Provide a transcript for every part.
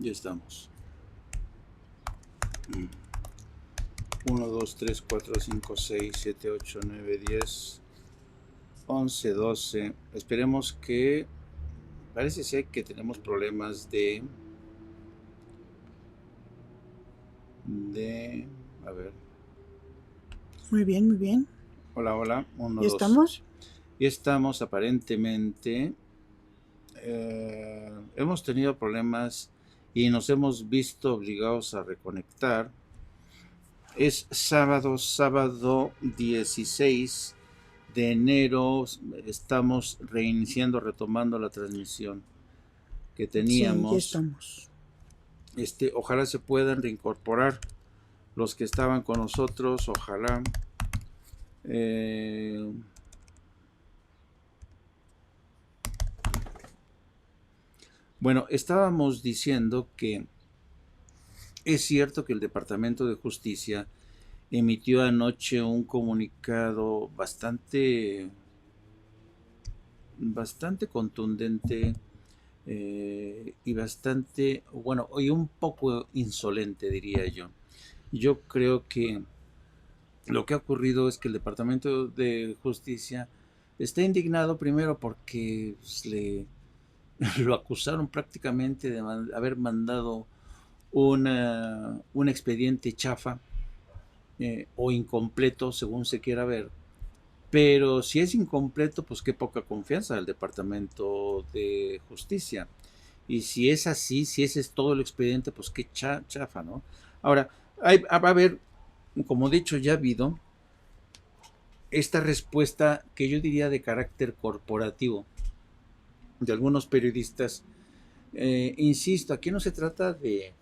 Ya estamos. 1, 2, 3, 4, 5, 6, 7, 8, 9, 10, 11, 12. Esperemos que... Parece ser que tenemos problemas de... A ver. Muy bien, muy bien. Hola, hola. 1, ¿Ya 2. estamos? Y estamos aparentemente... hemos tenido problemas y nos hemos visto obligados a reconectar. Es sábado 16 de enero. Estamos reiniciando, retomando la transmisión que Sí, ya teníamos. estamos. Ojalá se puedan reincorporar los que estaban con nosotros, ojalá. Bueno, estábamos diciendo que es cierto que el Departamento de Justicia emitió anoche un comunicado bastante contundente y bastante, bueno, y un poco insolente, diría yo. Yo creo que lo que ha ocurrido es que el Departamento de Justicia está indignado primero porque lo acusaron prácticamente de haber mandado un expediente chafa o incompleto, según se quiera ver. Pero si es incompleto, pues qué poca confianza del Departamento de Justicia. Y si es así, si ese es todo el expediente, pues qué chafa, ¿no? Ahora, va a haber, como de hecho ya ha habido, esta respuesta que yo diría de carácter corporativo de algunos periodistas. Insisto, aquí no se trata de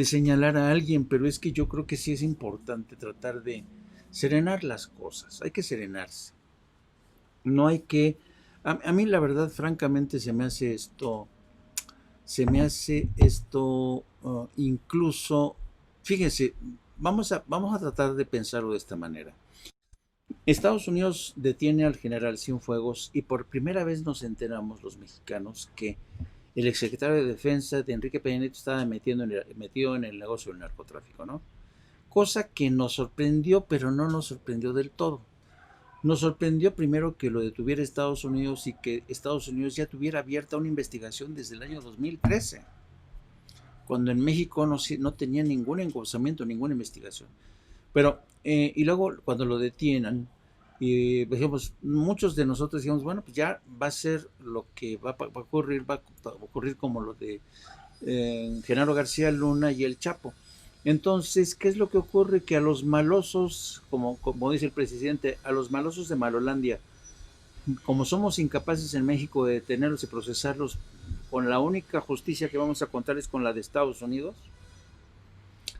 señalar a alguien, pero es que yo creo que sí es importante tratar de serenar las cosas. Hay que serenarse. No hay que... A mí la verdad, francamente, se me hace esto incluso... Fíjense, vamos a tratar de pensarlo de esta manera. Estados Unidos detiene al general Cienfuegos y por primera vez nos enteramos los mexicanos que el exsecretario de Defensa de Enrique Peña Nieto estaba metido en el negocio del narcotráfico, ¿no? Cosa que nos sorprendió, pero no nos sorprendió del todo. Nos sorprendió primero que lo detuviera Estados Unidos y que Estados Unidos ya tuviera abierta una investigación desde el año 2013, cuando en México no tenía ningún encauzamiento, ninguna investigación. Pero, y luego cuando lo detienen, y dijimos, muchos de nosotros decíamos, bueno, pues ya va a ser lo que va a ocurrir como lo de Genaro García Luna y el Chapo. Entonces, ¿qué es lo que ocurre? Que a los malosos, como dice el presidente, a los malosos de Malolandia, como somos incapaces en México de detenerlos y procesarlos, con la única justicia que vamos a contar es con la de Estados Unidos.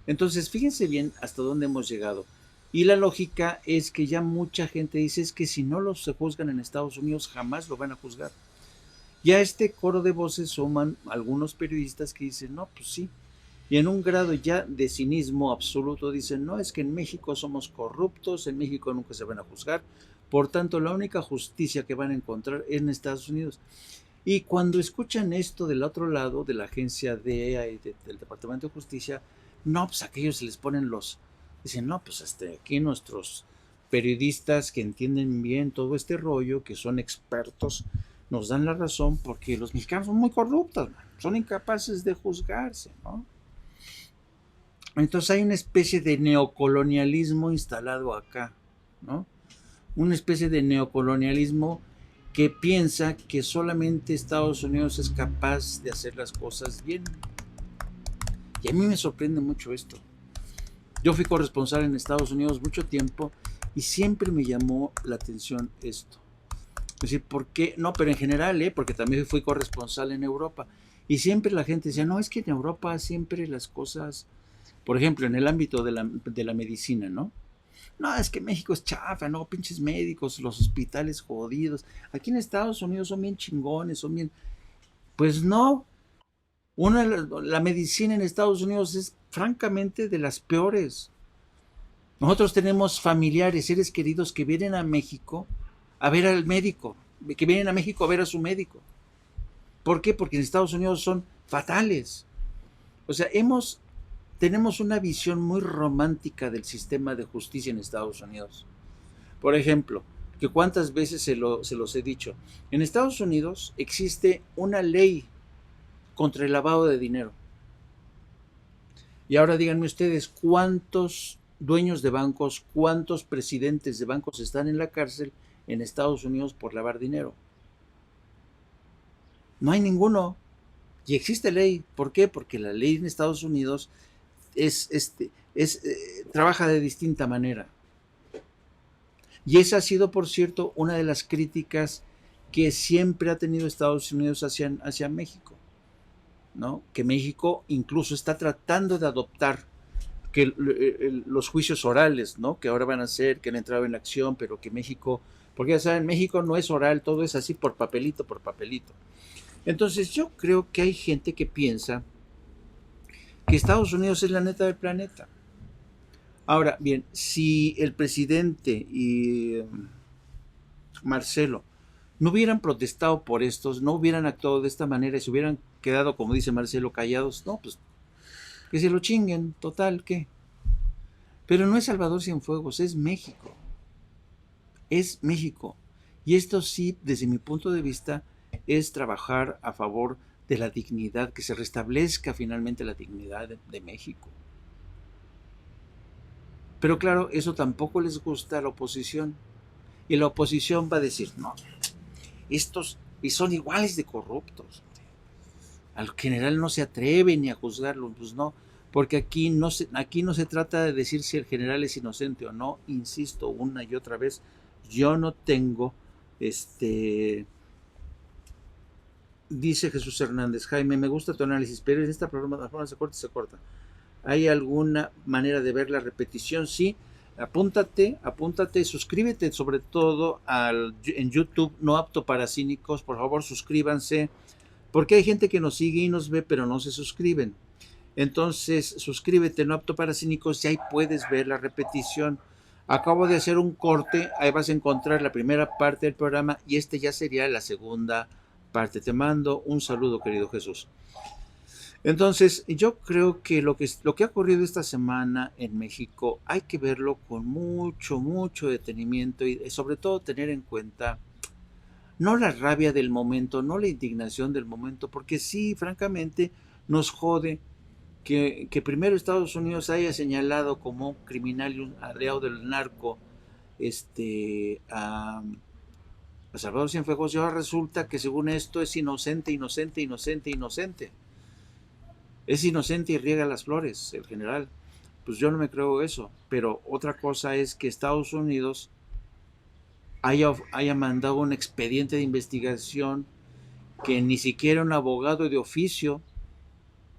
Entonces, fíjense bien hasta dónde hemos llegado. Y la lógica es que ya mucha gente dice es que si no los se juzgan en Estados Unidos, jamás lo van a juzgar. Y a este coro de voces suman algunos periodistas que dicen, no, pues sí. Y en un grado ya de cinismo absoluto dicen, no, es que en México somos corruptos, en México nunca se van a juzgar. Por tanto, la única justicia que van a encontrar es en Estados Unidos. Y cuando escuchan esto del otro lado, de la agencia DEA y del Departamento de Justicia, no, pues a aquellos se les ponen dicen, no, pues hasta aquí nuestros periodistas que entienden bien todo este rollo, que son expertos, nos dan la razón porque los mexicanos son muy corruptos, son incapaces de juzgarse, ¿no? Entonces hay una especie de neocolonialismo instalado acá, ¿no? Una especie de neocolonialismo que piensa que solamente Estados Unidos es capaz de hacer las cosas bien. Y a mí me sorprende mucho esto. Yo fui corresponsal en Estados Unidos mucho tiempo y siempre me llamó la atención esto. Es decir, ¿por qué? No, pero en general, porque también fui corresponsal en Europa. Y siempre la gente decía, no, es que en Europa siempre las cosas, por ejemplo, en el ámbito de la medicina, ¿no? No, es que México es chafa, no, pinches médicos, los hospitales jodidos. Aquí en Estados Unidos son bien chingones, son bien... Pues no, la medicina en Estados Unidos es francamente de las peores. Nosotros tenemos familiares, seres queridos que vienen a México a ver al médico, que vienen a México a ver a su médico. ¿Por qué? Porque en Estados Unidos son fatales. O sea, tenemos una visión muy romántica del sistema de justicia en Estados Unidos. Por ejemplo, que cuántas veces se los he dicho, en Estados Unidos existe una ley contra el lavado de dinero. Y ahora díganme ustedes, ¿cuántos dueños de bancos, cuántos presidentes de bancos están en la cárcel en Estados Unidos por lavar dinero? No hay ninguno. Y existe ley. ¿Por qué? Porque la ley en Estados Unidos trabaja de distinta manera. Y esa ha sido, por cierto, una de las críticas que siempre ha tenido Estados Unidos hacia México, ¿no? Que México incluso está tratando de adoptar los juicios orales, ¿no? Que ahora van a ser, que han entrado en la acción, pero que México, porque ya saben, México no es oral, todo es así por papelito, por papelito. Entonces yo creo que hay gente que piensa que Estados Unidos es la neta del planeta. Ahora, bien, si el presidente y Marcelo no hubieran protestado por estos, no hubieran actuado de esta manera y se hubieran quedado, como dice Marcelo, callados, no, pues que se lo chinguen, total, ¿qué? Pero no es Salvador Cienfuegos, es México. Es México. Y esto sí, desde mi punto de vista, es trabajar a favor de la dignidad, que se restablezca finalmente la dignidad de México. Pero claro, eso tampoco les gusta a la oposición. Y la oposición va a decir, no, estos y son iguales de corruptos. Al general no se atreve ni a juzgarlo, pues no, porque aquí no se trata de decir si el general es inocente o no. Insisto una y otra vez, yo no tengo, dice Jesús Hernández, Jaime, me gusta tu análisis, pero en esta programa se corta. ¿Hay alguna manera de ver la repetición? Sí, apúntate, suscríbete sobre todo en YouTube, no apto para cínicos, por favor suscríbanse, porque hay gente que nos sigue y nos ve, pero no se suscriben. Entonces, suscríbete, no apto para cínicos, y ahí puedes ver la repetición. Acabo de hacer un corte, ahí vas a encontrar la primera parte del programa y ya sería la segunda parte. Te mando un saludo, querido Jesús. Entonces, yo creo que lo que ha ocurrido esta semana en México hay que verlo con mucho detenimiento y sobre todo tener en cuenta no la rabia del momento, no la indignación del momento, porque sí, francamente, nos jode que primero Estados Unidos haya señalado como criminal y un aliado del narco a Salvador Cienfuegos, y ahora resulta que según esto es inocente. Es inocente y riega las flores, el general. Pues yo no me creo eso. Pero otra cosa es que Estados Unidos haya mandado un expediente de investigación que ni siquiera un abogado de oficio,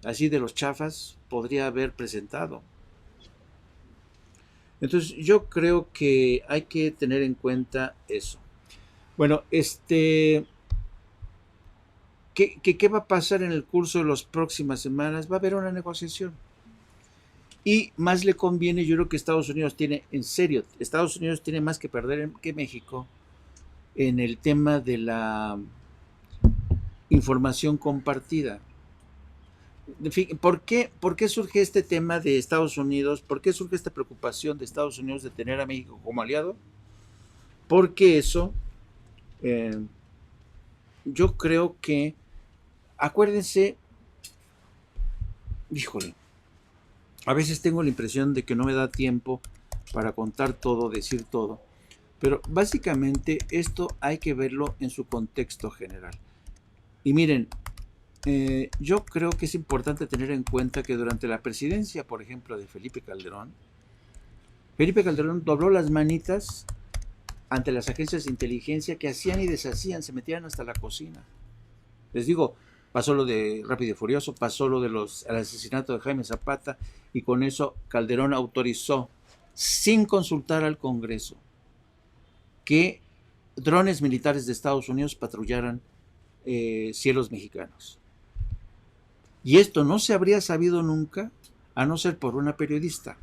así de los chafas, podría haber presentado. Entonces yo creo que hay que tener en cuenta eso. Bueno, ¿qué va a pasar en el curso de las próximas semanas? Va a haber una negociación. Y más le conviene, yo creo que Estados Unidos tiene más que perder que México en el tema de la información compartida. ¿Por qué surge este tema de Estados Unidos? ¿Por qué surge esta preocupación de Estados Unidos de tener a México como aliado? Porque eso, yo creo que, acuérdense, híjole, a veces tengo la impresión de que no me da tiempo para contar todo, decir todo, pero básicamente esto hay que verlo en su contexto general. Y miren, yo creo que es importante tener en cuenta que durante la presidencia, por ejemplo, de Felipe Calderón dobló las manitas ante las agencias de inteligencia que hacían y deshacían, se metían hasta la cocina. Les digo, pasó lo de Rápido y Furioso, pasó lo del asesinato de Jaime Zapata, y con eso Calderón autorizó, sin consultar al Congreso, que drones militares de Estados Unidos patrullaran cielos mexicanos. Y esto no se habría sabido nunca, a no ser por una periodista,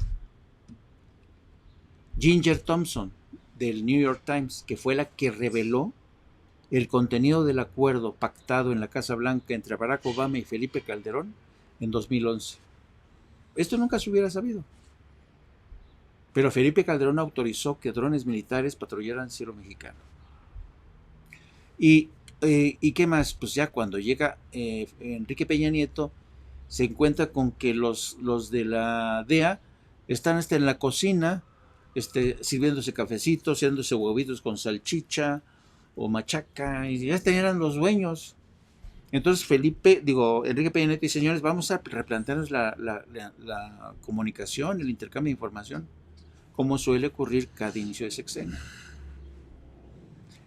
Ginger Thompson, del New York Times, que fue la que reveló el contenido del acuerdo pactado en la Casa Blanca entre Barack Obama y Felipe Calderón en 2011. Esto nunca se hubiera sabido. Pero Felipe Calderón autorizó que drones militares patrullaran cielo mexicano. ¿Y qué más? Pues ya cuando llega Enrique Peña Nieto, se encuentra con que los de la DEA están hasta en la cocina, sirviéndose cafecitos, haciéndose huevitos con salchicha o machaca, y ya eran los dueños. Entonces Enrique Peña Nieto y señores, vamos a replantearnos la comunicación, el intercambio de información, como suele ocurrir cada inicio de sexenio.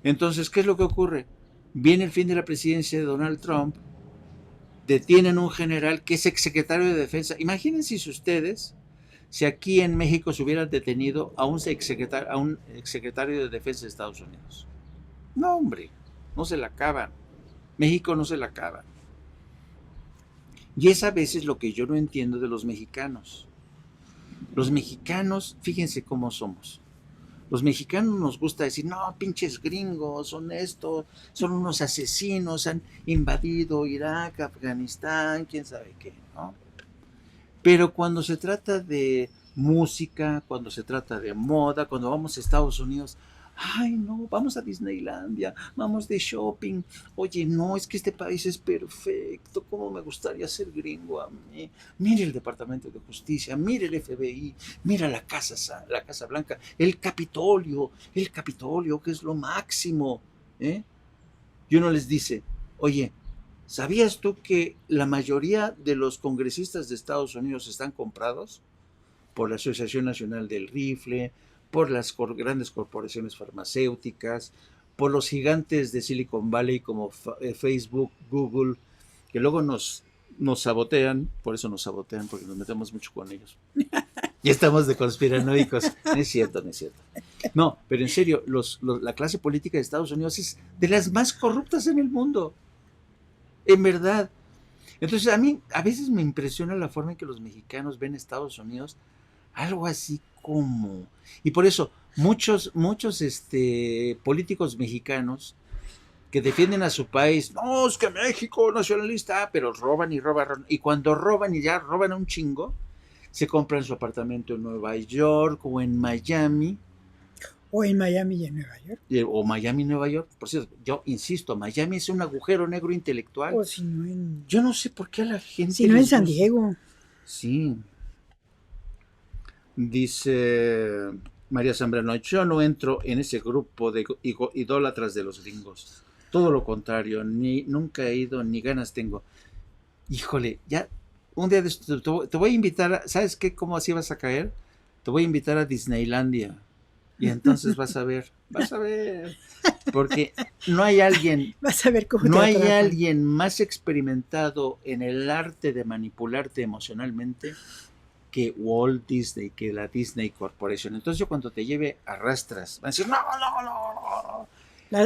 Entonces, ¿qué es lo que ocurre? Viene el fin de la presidencia de Donald Trump, detienen a un general que es exsecretario de Defensa. Imagínense ustedes si aquí en México se hubieran detenido a un exsecretario de Defensa de Estados Unidos. No, hombre, no se la acaban. México no se la acaba. Y es a veces lo que yo no entiendo de los mexicanos. Los mexicanos, fíjense cómo somos. Los mexicanos nos gusta decir, no, pinches gringos, son estos, son unos asesinos, han invadido Irak, Afganistán, quién sabe qué, ¿no? Pero cuando se trata de música, cuando se trata de moda, cuando vamos a Estados Unidos, ay no, vamos a Disneylandia, vamos de shopping, oye no, es que este país es perfecto, cómo me gustaría ser gringo a mí, mire el Departamento de Justicia, mire el FBI, mira la Casa Blanca, el Capitolio, que es lo máximo, ¿eh? Y uno les dice, oye, ¿sabías tú que la mayoría de los congresistas de Estados Unidos están comprados por la Asociación Nacional del Rifle, por las grandes corporaciones farmacéuticas, por los gigantes de Silicon Valley como Facebook, Google, que luego nos sabotean, por eso nos sabotean, porque nos metemos mucho con ellos. Y estamos de conspiranoicos. No es cierto. No, pero en serio, la clase política de Estados Unidos es de las más corruptas en el mundo. En verdad. Entonces a mí a veces me impresiona la forma en que los mexicanos ven Estados Unidos, algo así como... Y por eso muchos políticos mexicanos que defienden a su país, no, es que México nacionalista, pero roban y roban. Y cuando roban y ya roban un chingo, se compran su apartamento en Nueva York o en Miami. O en Miami y en Nueva York. O Miami y Nueva York. Por cierto, yo insisto, Miami es un agujero negro intelectual. O si no en... Yo no sé por qué a la gente... Si no en San Diego. Sí. Dice María Zambrano, yo no entro en ese grupo de idólatras de los gringos. Todo lo contrario, nunca he ido, ni ganas tengo. Híjole, ya, un día de esto, te voy a invitar, ¿sabes qué? ¿Cómo así vas a caer? Te voy a invitar a Disneylandia. Y entonces vas a ver, porque no hay alguien, vas a ver cómo no hay alguien más experimentado en el arte de manipularte emocionalmente que Walt Disney, que la Disney Corporation. Entonces yo cuando te lleve arrastras, van a decir, no.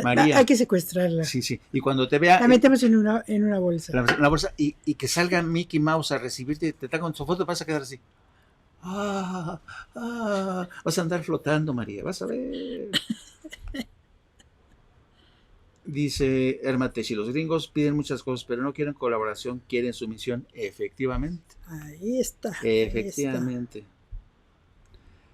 María, hay que secuestrarla. Sí, y cuando te vea... La metemos en una bolsa. Una bolsa y que salga Mickey Mouse a recibirte, te está con su foto, vas a quedar así. Vas a andar flotando, María, vas a ver. Dice Hermate, si los gringos piden muchas cosas, pero no quieren colaboración, quieren sumisión, efectivamente. Ahí está. Efectivamente. Ahí está.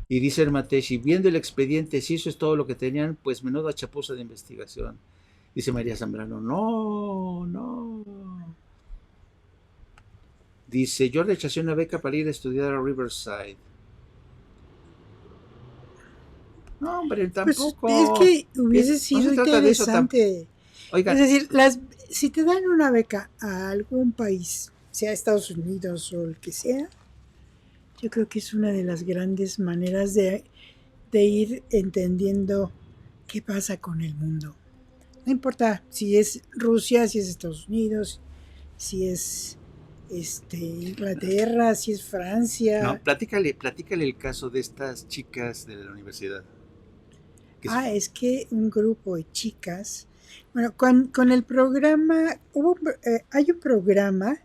Y dice Hermateshi, viendo el expediente, si eso es todo lo que tenían, pues menuda chapuza de investigación. Dice María Zambrano, no. Dice, yo rechacé una beca para ir a estudiar a Riverside. No, hombre, tampoco. Pues es que hubiese sido interesante. Oiga, es decir, si te dan una beca a algún país, sea Estados Unidos o el que sea, yo creo que es una de las grandes maneras de ir entendiendo qué pasa con el mundo. No importa si es Rusia, si es Estados Unidos, si es Inglaterra, si es Francia. No, platícale el caso de estas chicas de la universidad. Es que un grupo de chicas, bueno, con el programa, hay un programa,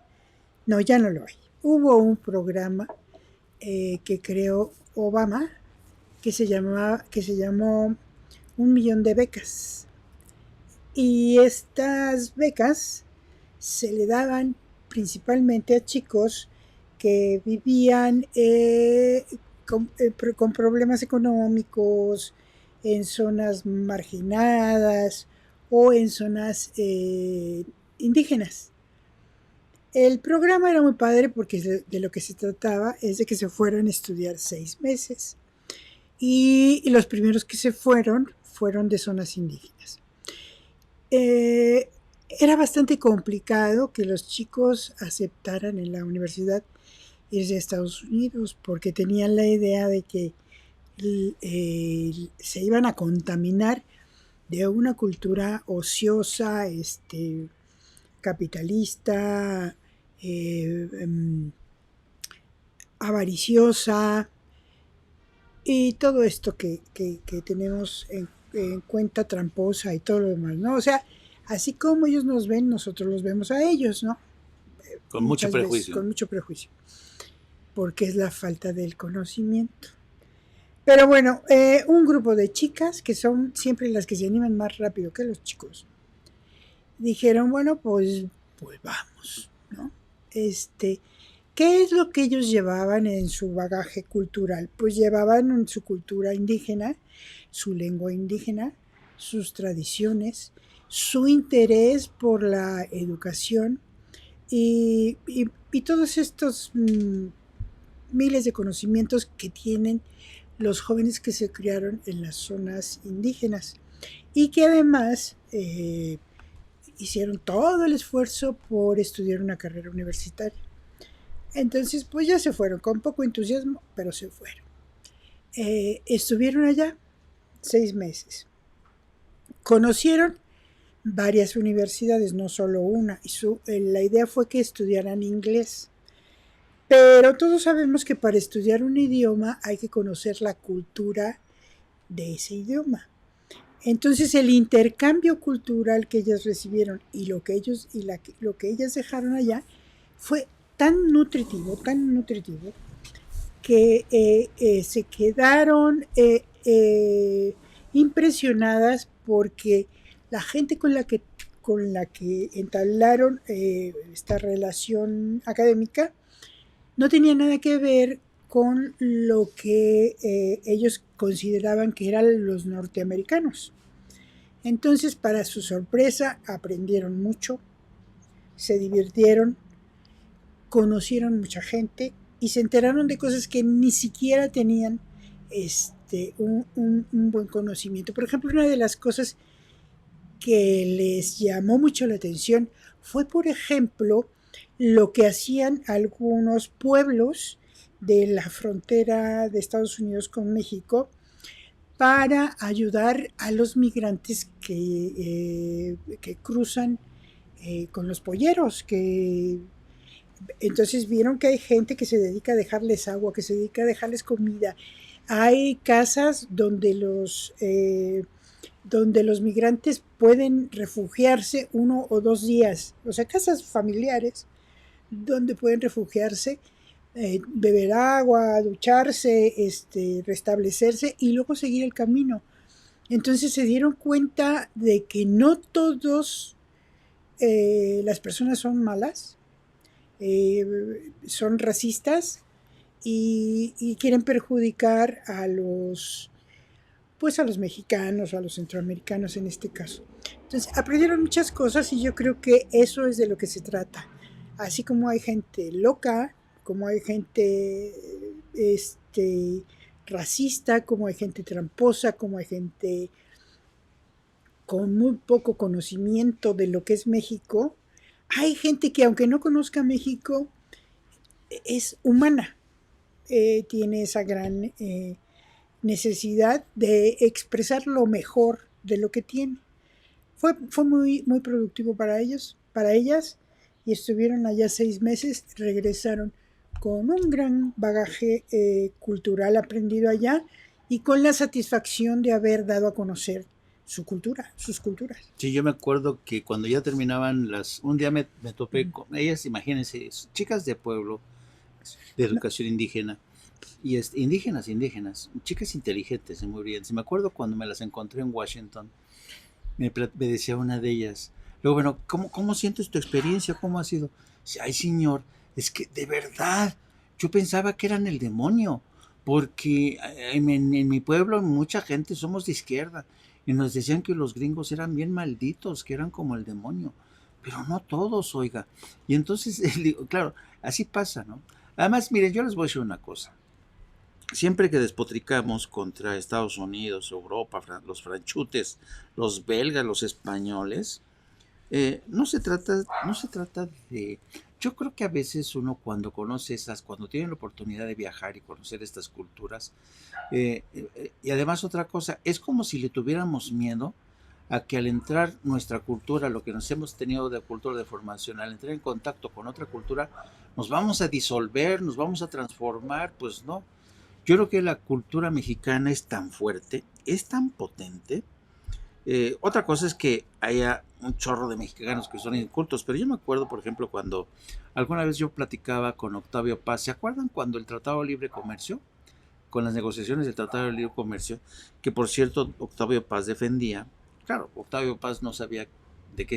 no, ya no lo hay, hubo un programa que creó Obama, que se llamó 1 millón de becas. Y estas becas se le daban principalmente a chicos que vivían con problemas económicos en zonas marginadas o en zonas indígenas. El programa era muy padre porque de lo que se trataba es de que se fueran a estudiar 6 meses. Y los primeros que se fueron de zonas indígenas. Era bastante complicado que los chicos aceptaran en la universidad irse a Estados Unidos porque tenían la idea de que se iban a contaminar de una cultura ociosa, capitalista, avariciosa y todo esto que tenemos en cuenta, tramposa y todo lo demás, ¿no? O sea, así como ellos nos ven, nosotros los vemos a ellos, ¿no? Con mucho Muchas veces prejuicio. con mucho prejuicio, porque es la falta del conocimiento. Pero bueno, un grupo de chicas, que son siempre las que se animan más rápido que los chicos, dijeron, bueno, pues vamos, ¿no? ¿Qué es lo que ellos llevaban en su bagaje cultural? Pues llevaban su cultura indígena, su lengua indígena, sus tradiciones, su interés por la educación y todos estos miles de conocimientos que tienen los jóvenes que se criaron en las zonas indígenas y que además hicieron todo el esfuerzo por estudiar una carrera universitaria. Entonces, pues ya se fueron, con poco entusiasmo, pero se fueron. Estuvieron allá 6 meses. Conocieron varias universidades, no solo una. Y la idea fue que estudiaran inglés. Pero todos sabemos que para estudiar un idioma hay que conocer la cultura de ese idioma. Entonces el intercambio cultural que ellas recibieron y lo que ellas dejaron allá fue tan nutritivo, que se quedaron impresionadas porque la gente con la que entablaron esta relación académica no tenía nada que ver con lo que ellos consideraban que eran los norteamericanos. Entonces, para su sorpresa, aprendieron mucho, se divirtieron, conocieron mucha gente y se enteraron de cosas que ni siquiera tenían un buen conocimiento. Por ejemplo, una de las cosas que les llamó mucho la atención fue, por ejemplo, lo que hacían algunos pueblos de la frontera de Estados Unidos con México para ayudar a los migrantes que cruzan con los polleros, entonces vieron que hay gente que se dedica a dejarles agua, que se dedica a dejarles comida. Hay casas donde los migrantes pueden refugiarse 1 o 2 días, o sea, casas familiares donde pueden refugiarse, beber agua, ducharse, restablecerse y luego seguir el camino. Entonces se dieron cuenta de que no todos las personas son malas, son racistas y quieren perjudicar a los mexicanos o a los centroamericanos en este caso. Entonces aprendieron muchas cosas y yo creo que eso es de lo que se trata. Así como hay gente loca, como hay gente racista, como hay gente tramposa, como hay gente con muy poco conocimiento de lo que es México, hay gente que aunque no conozca México, es humana, tiene esa gran necesidad de expresar lo mejor de lo que tiene. Fue muy, muy productivo para ellos, para ellas, y estuvieron allá 6 meses, regresaron con un gran bagaje cultural aprendido allá y con la satisfacción de haber dado a conocer sus culturas. Sí, yo me acuerdo que cuando ya terminaban un día me topé con ellas, imagínense, chicas de pueblo, de educación indígena, y indígenas, chicas inteligentes y muy brillantes. Me acuerdo cuando me las encontré en Washington, me decía una de ellas. Luego, bueno, ¿cómo sientes tu experiencia? ¿Cómo ha sido? Dice, ay, señor, es que de verdad, yo pensaba que eran el demonio, porque en mi pueblo mucha gente somos de izquierda y nos decían que los gringos eran bien malditos, que eran como el demonio, pero no todos, oiga. Y entonces, digo, claro, así pasa, ¿no? Además, miren, yo les voy a decir una cosa. Siempre que despotricamos contra Estados Unidos, Europa, los franchutes, los belgas, los españoles, no se trata de... Yo creo que a veces uno cuando conoce cuando tiene la oportunidad de viajar y conocer estas culturas, y además otra cosa, es como si le tuviéramos miedo a que al entrar nuestra cultura, lo que nos hemos tenido de cultura de formación, al entrar en contacto con otra cultura, nos vamos a disolver, nos vamos a transformar, pues no. Yo creo que la cultura mexicana es tan fuerte, es tan potente. Otra cosa es que haya un chorro de mexicanos que son incultos, pero yo me acuerdo, por ejemplo, cuando alguna vez yo platicaba con Octavio Paz, ¿se acuerdan cuando el Tratado de Libre Comercio, con las negociaciones del Tratado de Libre Comercio, que por cierto Octavio Paz defendía? Claro, Octavio Paz no sabía de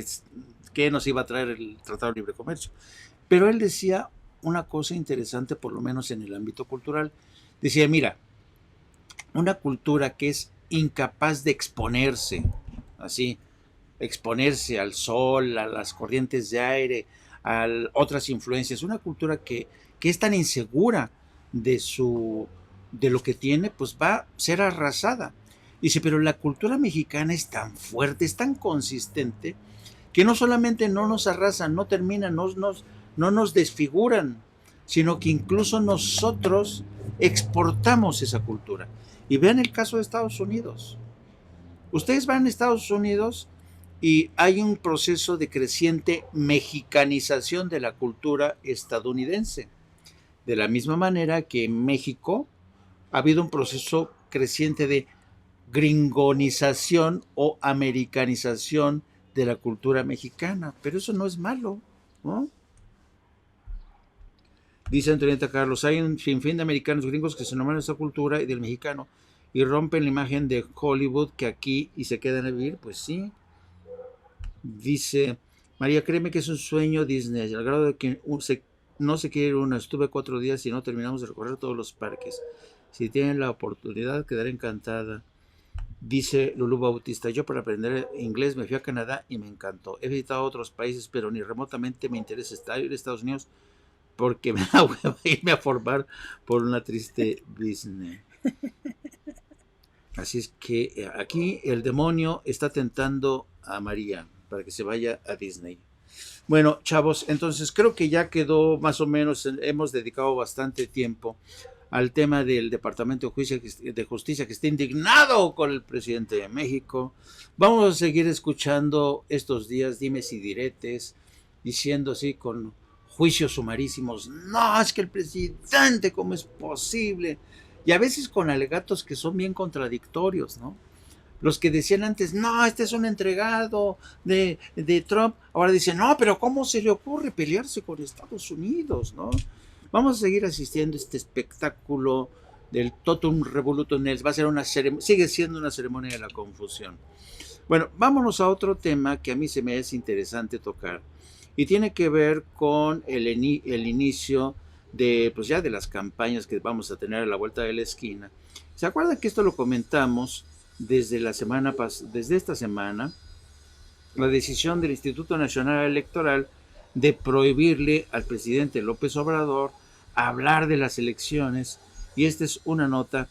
qué nos iba a traer el Tratado de Libre Comercio, pero él decía una cosa interesante, por lo menos en el ámbito cultural. Decía, mira, una cultura que es incapaz de exponerse, así, exponerse al sol, a las corrientes de aire, a otras influencias, una cultura que es tan insegura de lo que tiene, pues va a ser arrasada. Dice, pero la cultura mexicana es tan fuerte, es tan consistente, que no solamente no nos arrasan, no terminan, no nos desfiguran, sino que incluso nosotros exportamos esa cultura. Y vean el caso de Estados Unidos. Ustedes van a Estados Unidos y hay un proceso de creciente mexicanización de la cultura estadounidense. De la misma manera que en México ha habido un proceso creciente de gringonización o americanización de la cultura mexicana. Pero eso no es malo, ¿no? Dice Antonieta Carlos, hay un sinfín de americanos gringos que se enamoran de esa cultura y del mexicano y rompen la imagen de Hollywood que aquí y se quedan a vivir. Pues sí. Dice María, créeme que es un sueño Disney, al grado de que no se quiere ir uno. Estuve 4 días y no terminamos de recorrer todos los parques. Si tienen la oportunidad, quedaré encantada. Dice Lulú Bautista, yo para aprender inglés me fui a Canadá y me encantó. He visitado otros países, pero ni remotamente me interesa ir a Estados Unidos porque me da hueva irme a formar por una triste Disney. Así es que aquí el demonio está tentando a María para que se vaya a Disney. Bueno, chavos, entonces creo que ya quedó más o menos, hemos dedicado bastante tiempo al tema del Departamento de Justicia que está indignado con el presidente de México. Vamos a seguir escuchando estos días dimes y diretes, diciendo así con juicios sumarísimos, no, es que el presidente, ¿cómo es posible? Y a veces con alegatos que son bien contradictorios, ¿no? Los que decían antes, no, este es un entregado de Trump, ahora dicen, no, pero ¿cómo se le ocurre pelearse con Estados Unidos, no? Vamos a seguir asistiendo a este espectáculo del totum revolutum, va a ser sigue siendo una ceremonia de la confusión. Bueno, vámonos a otro tema que a mí se me es interesante tocar y tiene que ver con el inicio de, pues ya de las campañas que vamos a tener a la vuelta de la esquina. ¿Se acuerdan que esto lo comentamos desde esta semana? La decisión del Instituto Nacional Electoral de prohibirle al presidente López Obrador hablar de las elecciones, y esta es una nota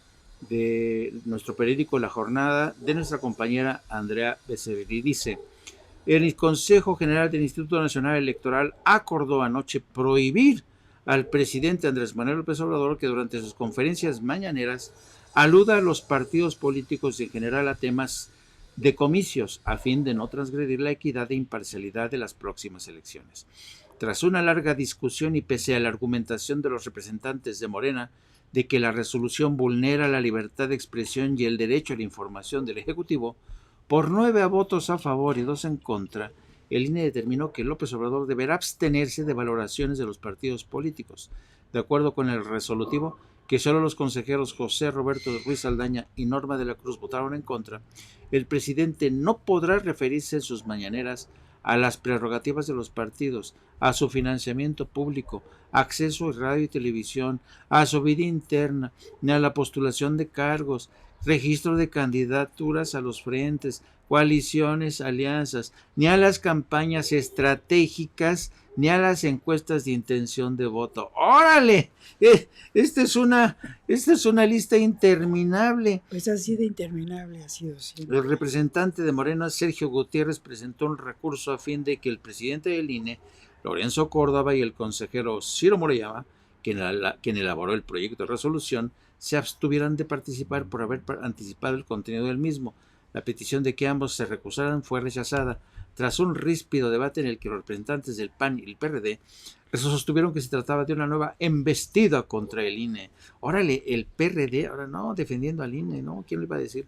de nuestro periódico La Jornada de nuestra compañera Andrea Becerril. Dice, el Consejo General del Instituto Nacional Electoral acordó anoche prohibir al presidente Andrés Manuel López Obrador que durante sus conferencias mañaneras aluda a los partidos políticos y en general a temas de comicios a fin de no transgredir la equidad e imparcialidad de las próximas elecciones. Tras una larga discusión y pese a la argumentación de los representantes de Morena de que la resolución vulnera la libertad de expresión y el derecho a la información del Ejecutivo, por 9 votos a favor y 2 en contra, el INE determinó que López Obrador deberá abstenerse de valoraciones de los partidos políticos. De acuerdo con el resolutivo, que solo los consejeros José Roberto Ruiz Saldaña y Norma de la Cruz votaron en contra, el presidente no podrá referirse en sus mañaneras a las prerrogativas de los partidos, a su financiamiento público, acceso a radio y televisión, a su vida interna, ni a la postulación de cargos, registro de candidaturas a los frentes, coaliciones, alianzas, ni a las campañas estratégicas, ni a las encuestas de intención de voto. ¡Órale! Esta es una lista interminable. Pues así de interminable ha sido siempre. El representante de Morena, Sergio Gutiérrez, presentó un recurso a fin de que el presidente del INE, Lorenzo Córdoba, y el consejero Ciro Murayama, quien elaboró el proyecto de resolución, se abstuvieran de participar por haber anticipado el contenido del mismo. La petición de que ambos se recusaran fue rechazada. Tras un ríspido debate en el que los representantes del PAN y el PRD sostuvieron que se trataba de una nueva embestida contra el INE. Órale, el PRD, ahora no, defendiendo al INE, ¿no? ¿Quién le iba a decir?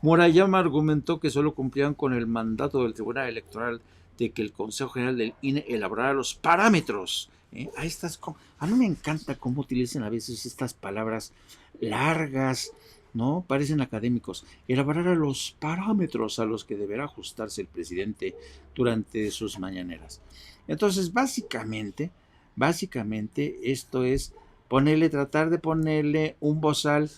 Murayama argumentó que solo cumplían con el mandato del Tribunal Electoral de que el Consejo General del INE elaborara los parámetros. A mí me encanta cómo utilizan a veces estas palabras largas, ¿no? Parecen académicos. Elaborara los parámetros a los que deberá ajustarse el presidente durante sus mañaneras. Entonces, básicamente, esto es tratar de ponerle un bozal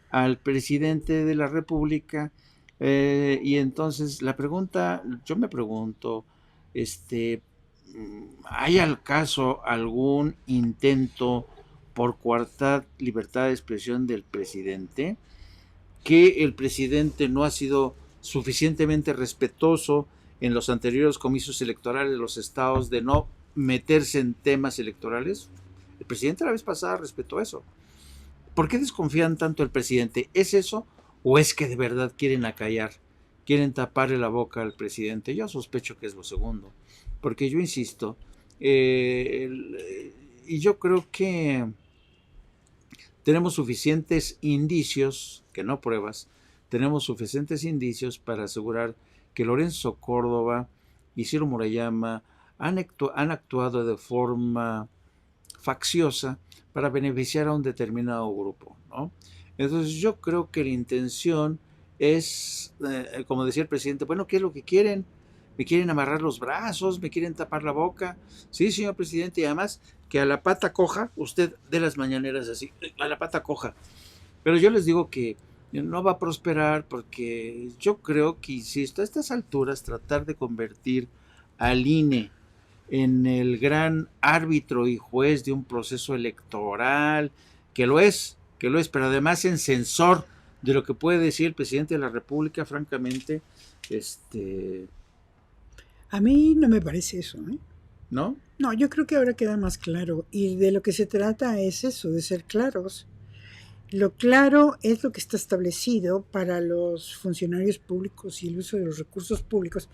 al presidente de la República, y entonces yo me pregunto, ¿hay al caso algún intento por coartar libertad de expresión del presidente? ¿Que el presidente no ha sido suficientemente respetuoso en los anteriores comicios electorales de los estados de no meterse en temas electorales? El presidente la vez pasada respetó eso. ¿Por qué desconfían tanto del presidente? ¿Es eso o es que de verdad quieren acallar, quieren taparle la boca al presidente? Yo sospecho que es lo segundo, porque yo insisto, y yo creo que tenemos suficientes indicios, que no pruebas, tenemos suficientes indicios para asegurar que Lorenzo Córdoba y Ciro Murayama han actuado de forma facciosa para beneficiar a un determinado grupo, ¿no? Entonces yo creo que la intención es, como decía el presidente, bueno, ¿qué es lo que quieren? ¿Me quieren amarrar los brazos? ¿Me quieren tapar la boca? Sí, señor presidente, y además que a la pata coja, usted dé las mañaneras así, a la pata coja. Pero yo les digo que no va a prosperar porque yo creo que, insisto, a estas alturas tratar de convertir al INE en el gran árbitro y juez de un proceso electoral, que lo es, pero además en censor de lo que puede decir el presidente de la República, francamente, A mí no me parece eso, ¿eh? ¿no? No, yo creo que ahora queda más claro. Y de lo que se trata es eso, de ser claros. Lo claro es lo que está establecido para los funcionarios públicos y el uso de los recursos públicos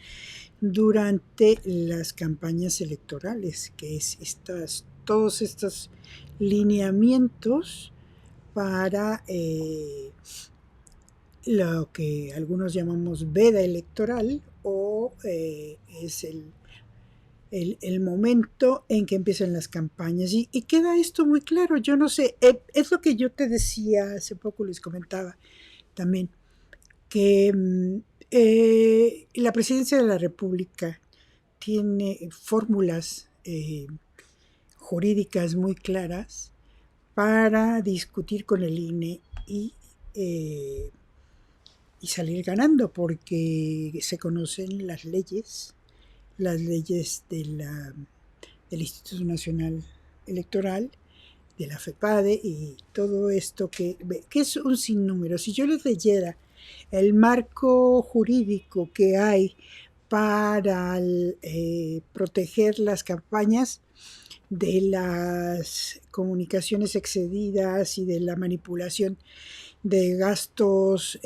durante las campañas electorales, que es todos estos lineamientos para lo que algunos llamamos veda electoral, o es el momento en que empiezan las campañas. Y queda esto muy claro. Yo no sé, es lo que yo te decía hace poco, les comentaba también, que la presidencia de la República tiene fórmulas jurídicas muy claras para discutir con el INE y salir ganando, porque se conocen las leyes del Instituto Nacional Electoral, de la FEPADE y todo esto que es un sinnúmero. Si yo les leyera el marco jurídico que hay para proteger las campañas de las comunicaciones excedidas y de la manipulación de gastos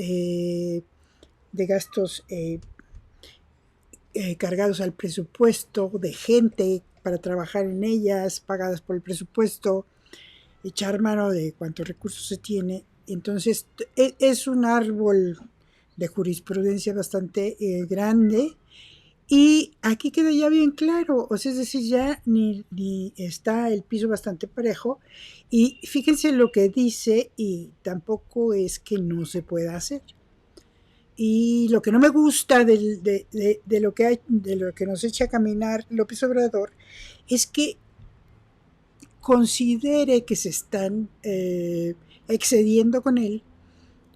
cargados al presupuesto, de gente para trabajar en ellas, pagadas por el presupuesto, echar mano de cuántos recursos se tiene. Entonces es un árbol de jurisprudencia bastante grande, Y aquí queda ya bien claro, o sea, es decir, ya ni está el piso bastante parejo. Y fíjense lo que dice, y tampoco es que no se pueda hacer. Y lo que no me gusta de lo que de lo que nos echa a caminar López Obrador es que considere que se están excediendo con él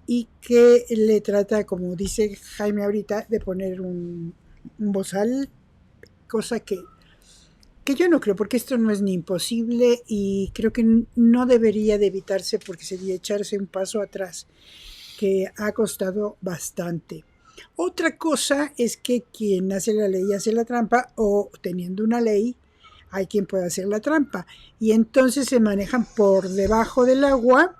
y que le trata, como dice Jaime ahorita, de poner un bozal, cosa que yo no creo, porque esto no es ni imposible y creo que no debería de evitarse porque sería echarse un paso atrás, que ha costado bastante. Otra cosa es que quien hace la ley hace la trampa, o teniendo una ley hay quien puede hacer la trampa, y entonces se manejan por debajo del agua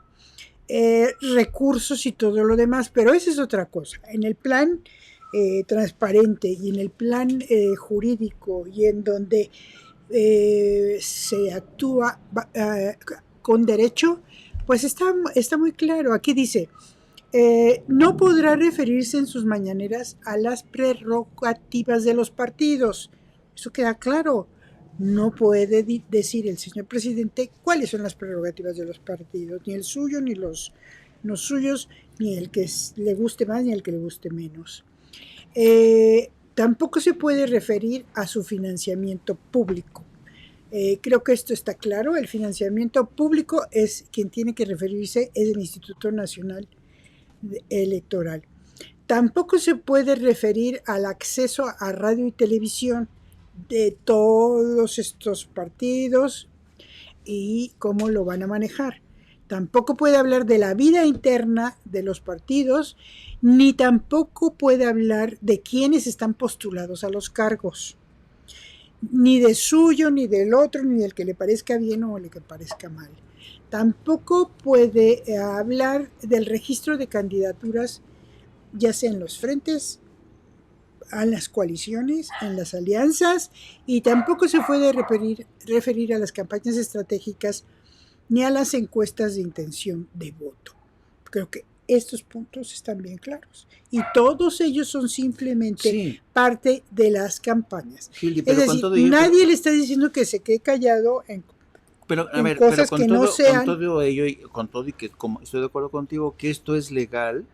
recursos y todo lo demás, pero esa es otra cosa. En el plan transparente y en el plan jurídico y en donde se actúa con derecho, pues está muy claro. Aquí dice, no podrá referirse en sus mañaneras a las prerrogativas de los partidos. Eso queda claro. No puede decir el señor presidente cuáles son las prerrogativas de los partidos, ni el suyo, ni los no suyos, ni el que le guste más, ni el que le guste menos. Tampoco se puede referir a su financiamiento público. Creo que esto está claro. El financiamiento público es quien tiene que referirse, es el Instituto Nacional Electoral. Tampoco se puede referir al acceso a radio y televisión de todos estos partidos y cómo lo van a manejar. Tampoco puede hablar de la vida interna de los partidos, ni tampoco puede hablar de quienes están postulados a los cargos, ni de suyo, ni del otro, ni del que le parezca bien o el que parezca mal. Tampoco puede hablar del registro de candidaturas, ya sea en los frentes, a las coaliciones, en las alianzas, y tampoco se puede referir a las campañas estratégicas ni a las encuestas de intención de voto. Creo que estos puntos están bien claros y todos ellos son simplemente parte de las campañas. Gildy, es decir, nadie le está diciendo que se quede callado en cosas que no sean. Con todo ello y con todo, y que como estoy de acuerdo contigo que esto es legal,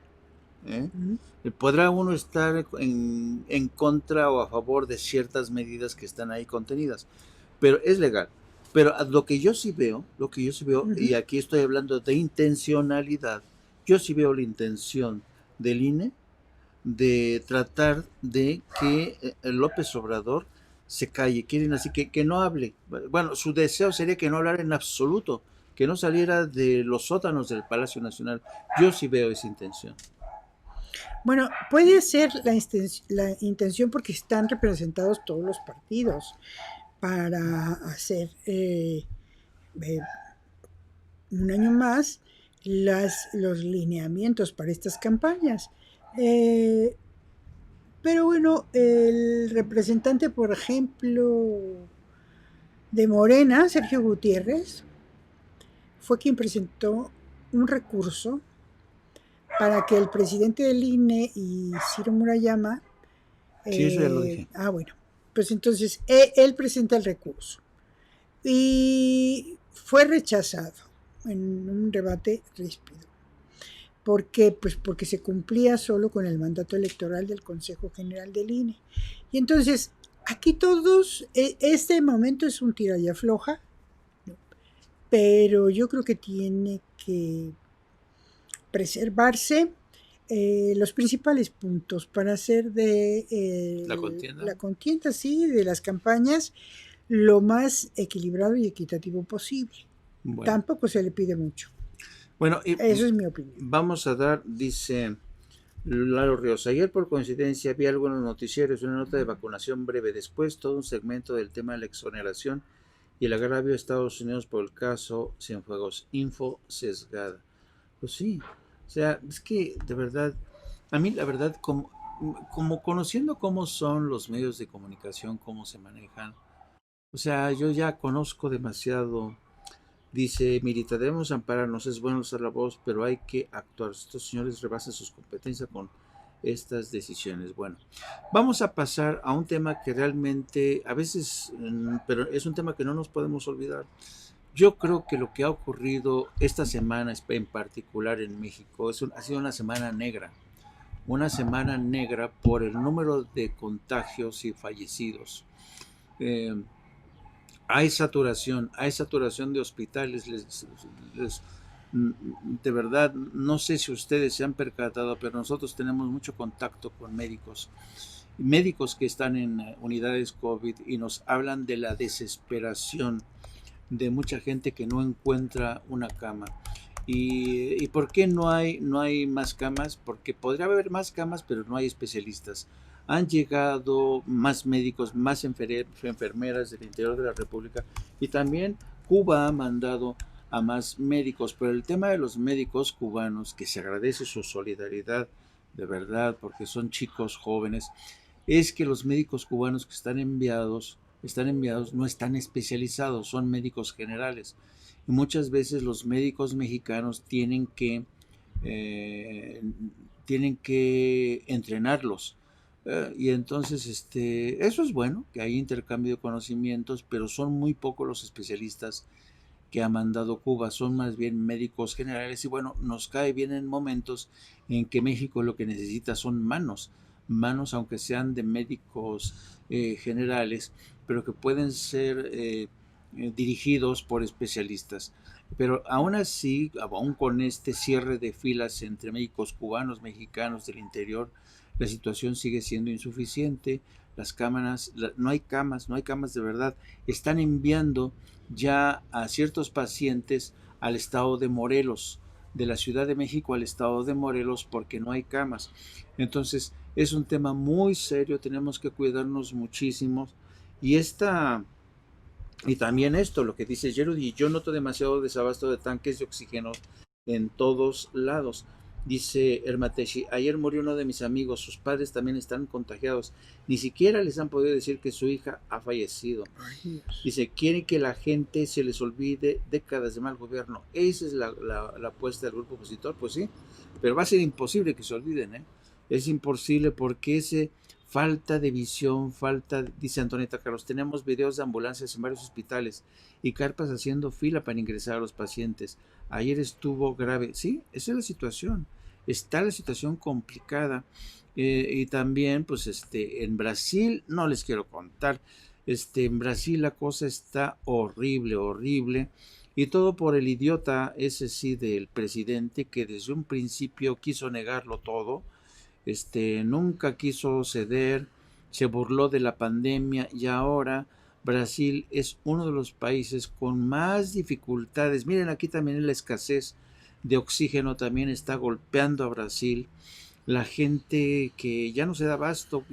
podrá uno estar en contra o a favor de ciertas medidas que están ahí contenidas, pero es legal. Pero lo que yo sí veo, y aquí estoy hablando de intencionalidad, yo sí veo la intención del INE de tratar de que López Obrador se calle, quieren así que no hable. Bueno, su deseo sería que no hablara en absoluto, que no saliera de los sótanos del Palacio Nacional. Yo sí veo esa intención. Bueno, puede ser la intención porque están representados todos los partidos para hacer un año más los lineamientos para estas campañas. Pero bueno, el representante, por ejemplo, de Morena, Sergio Gutiérrez, fue quien presentó un recurso para que el presidente del INE y Ciro Murayama... sí, eso ya lo dije. Bueno, pues entonces él presenta el recurso y fue rechazado en un debate ríspido. ¿Por qué? Pues porque se cumplía solo con el mandato electoral del Consejo General del INE. Y entonces, aquí todos, este momento es un tira y afloja, pero yo creo que tiene que preservarse los principales puntos para hacer de la contienda, sí, de las campañas, lo más equilibrado y equitativo posible. Bueno. Tampoco se le pide mucho. Bueno, eso es mi opinión. Vamos a dar, dice Lalo Ríos, ayer por coincidencia vi algo en los noticieros, una nota de vacunación breve, después todo un segmento del tema de la exoneración y el agravio de Estados Unidos por el caso Cienfuegos, info sesgada. Pues sí, o sea, es que de verdad, a mí la verdad, como conociendo cómo son los medios de comunicación, cómo se manejan, o sea, yo ya conozco demasiado. Dice Mirita, debemos ampararnos, es bueno usar la voz, pero hay que actuar. Estos señores rebasan sus competencias con estas decisiones. Bueno, vamos a pasar a un tema que realmente a veces, pero es un tema que no nos podemos olvidar. Yo creo que lo que ha ocurrido esta semana en particular en México ha sido una semana negra por el número de contagios y fallecidos. Eh, hay saturación de hospitales. De verdad, no sé si ustedes se han percatado, pero nosotros tenemos mucho contacto con médicos que están en unidades COVID y nos hablan de la desesperación de mucha gente que no encuentra una cama. ¿Y por qué no hay más camas? Porque podría haber más camas, pero no hay especialistas. Han llegado más médicos, más enfermeras del interior de la República, y también Cuba ha mandado a más médicos. Pero el tema de los médicos cubanos, que se agradece su solidaridad de verdad, porque son chicos jóvenes, es que los médicos cubanos que están enviados, no están especializados, son médicos generales. Y muchas veces los médicos mexicanos eh, tienen que entrenarlos. Y entonces eso es bueno, que hay intercambio de conocimientos, pero son muy pocos los especialistas que ha mandado Cuba, son más bien médicos generales. Y bueno, nos cae bien en momentos en que México lo que necesita son manos aunque sean de médicos generales, pero que pueden ser dirigidos por especialistas. Pero aún así, aún con este cierre de filas entre médicos cubanos, mexicanos del interior, la situación sigue siendo insuficiente. Las cámaras, no hay camas, no hay camas de verdad. Están enviando ya a ciertos pacientes al estado de Morelos, de la Ciudad de México al estado de Morelos, porque no hay camas. Entonces es un tema muy serio, tenemos que cuidarnos muchísimo. Y y también esto, lo que dice Jerry, yo noto demasiado desabasto de tanques de oxígeno en todos lados. Dice Hermateshi, ayer murió uno de mis amigos, sus padres también están contagiados. Ni siquiera les han podido decir que su hija ha fallecido. Dice, quieren que la gente se les olvide décadas de mal gobierno. Esa es la apuesta del grupo opositor, pues sí, pero va a ser imposible que se olviden, ¿eh? Es imposible porque ese falta de visión, dice Antonieta Carlos, tenemos videos de ambulancias en varios hospitales y carpas haciendo fila para ingresar a los pacientes. Ayer estuvo grave. Sí, esa es la situación. Está la situación complicada. Y también, pues, en Brasil, no les quiero contar, en Brasil la cosa está horrible, horrible. Y todo por el idiota ese sí del presidente que desde un principio quiso negarlo todo, nunca quiso ceder, se burló de la pandemia y ahora Brasil es uno de los países con más dificultades. Miren, aquí también la escasez de oxígeno también está golpeando a Brasil. La gente que ya no se da abasto.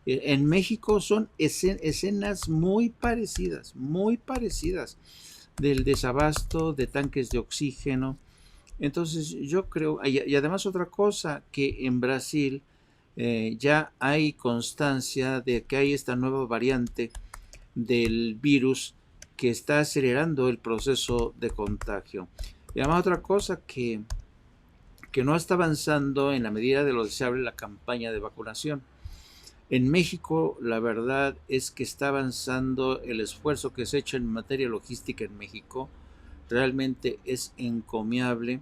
En México son escenas muy parecidas del desabasto de tanques de oxígeno. Entonces yo creo, y además otra cosa, que en Brasil ya hay constancia de que hay esta nueva variante del virus que está acelerando el proceso de contagio. Y además otra cosa que no está avanzando en la medida de lo deseable la campaña de vacunación. En México, la verdad es que está avanzando el esfuerzo que se ha hecho en materia logística en México. Realmente es encomiable.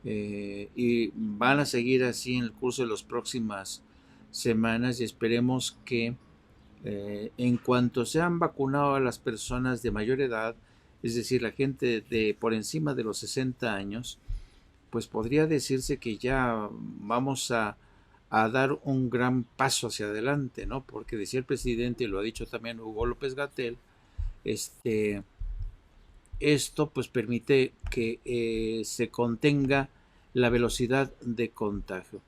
Y van a seguir así en el curso de las próximas semanas y esperemos que en cuanto se han vacunado a las personas de mayor edad, es decir, la gente de por encima de los 60 años, pues podría decirse que ya vamos a dar un gran paso hacia adelante, ¿no? Porque decía el presidente, y lo ha dicho también Hugo López Gatell, esto pues permite que se contenga la velocidad de contagio.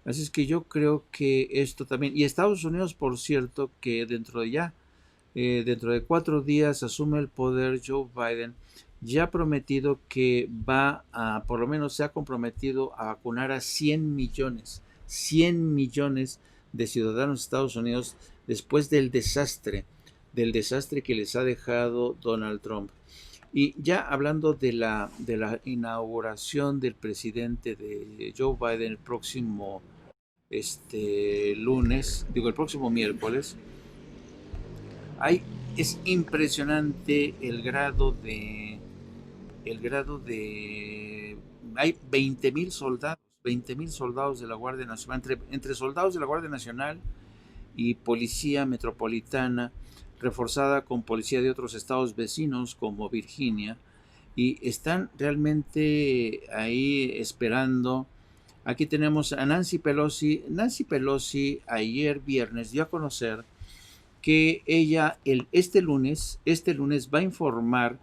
Así es que yo creo que esto también, y Estados Unidos, por cierto, que dentro de 4 días asume el poder Joe Biden, ya ha prometido que por lo menos se ha comprometido a vacunar a 100 millones de ciudadanos de Estados Unidos después del desastre que les ha dejado Donald Trump. Y ya hablando de la inauguración del presidente de Joe Biden el próximo el próximo miércoles, hay, es impresionante hay 20,000 soldados de la Guardia Nacional, entre soldados de la Guardia Nacional y policía metropolitana, reforzada con policía de otros estados vecinos como Virginia, y están realmente ahí esperando. Aquí tenemos a Nancy Pelosi. Nancy Pelosi ayer viernes dio a conocer que ella este lunes va a informar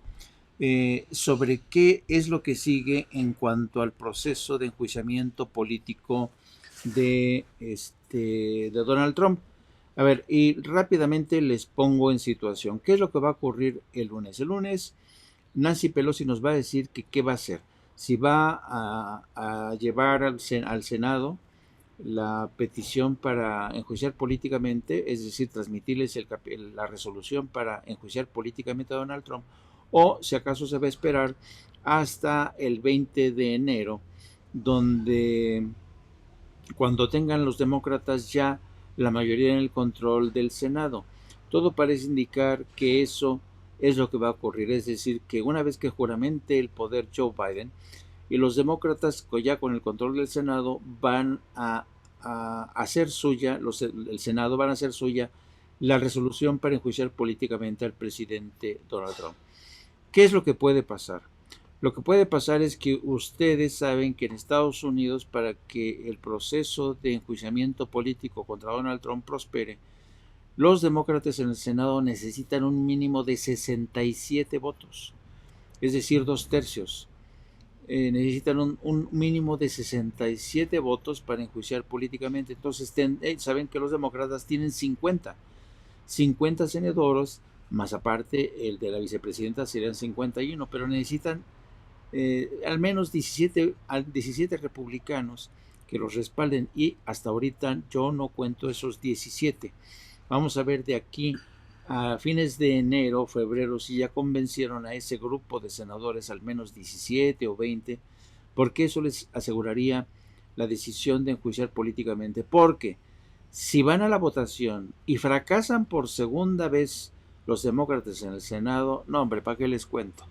sobre qué es lo que sigue en cuanto al proceso de enjuiciamiento político de Donald Trump. A ver, y rápidamente les pongo en situación. ¿Qué es lo que va a ocurrir el lunes? El lunes Nancy Pelosi nos va a decir que qué va a hacer. Si va a llevar al Senado la petición para enjuiciar políticamente, es decir, transmitirles la resolución para enjuiciar políticamente a Donald Trump, o si acaso se va a esperar hasta el 20 de enero, donde cuando tengan los demócratas ya la mayoría en el control del Senado. Todo parece indicar que eso es lo que va a ocurrir, es decir, que una vez que juramente el poder Joe Biden y los demócratas ya con el control del Senado van a hacer suya, el Senado van a hacer suya la resolución para enjuiciar políticamente al presidente Donald Trump. ¿Qué es lo que puede pasar? Lo que puede pasar es que ustedes saben que en Estados Unidos, para que el proceso de enjuiciamiento político contra Donald Trump prospere, los demócratas en el Senado necesitan un mínimo de 67 votos, es decir, 2/3. Necesitan un mínimo de 67 votos para enjuiciar políticamente. Entonces saben que los demócratas tienen 50 senadores, más aparte el de la vicepresidenta serían 51, pero necesitan al menos 17 republicanos que los respalden, y hasta ahorita yo no cuento esos 17. Vamos a ver de aquí a fines de enero, febrero, si ya convencieron a ese grupo de senadores, al menos 17 o 20, porque eso les aseguraría la decisión de enjuiciar políticamente. Porque si van a la votación y fracasan por segunda vez los demócratas en el Senado, no hombre, ¿para qué les cuento?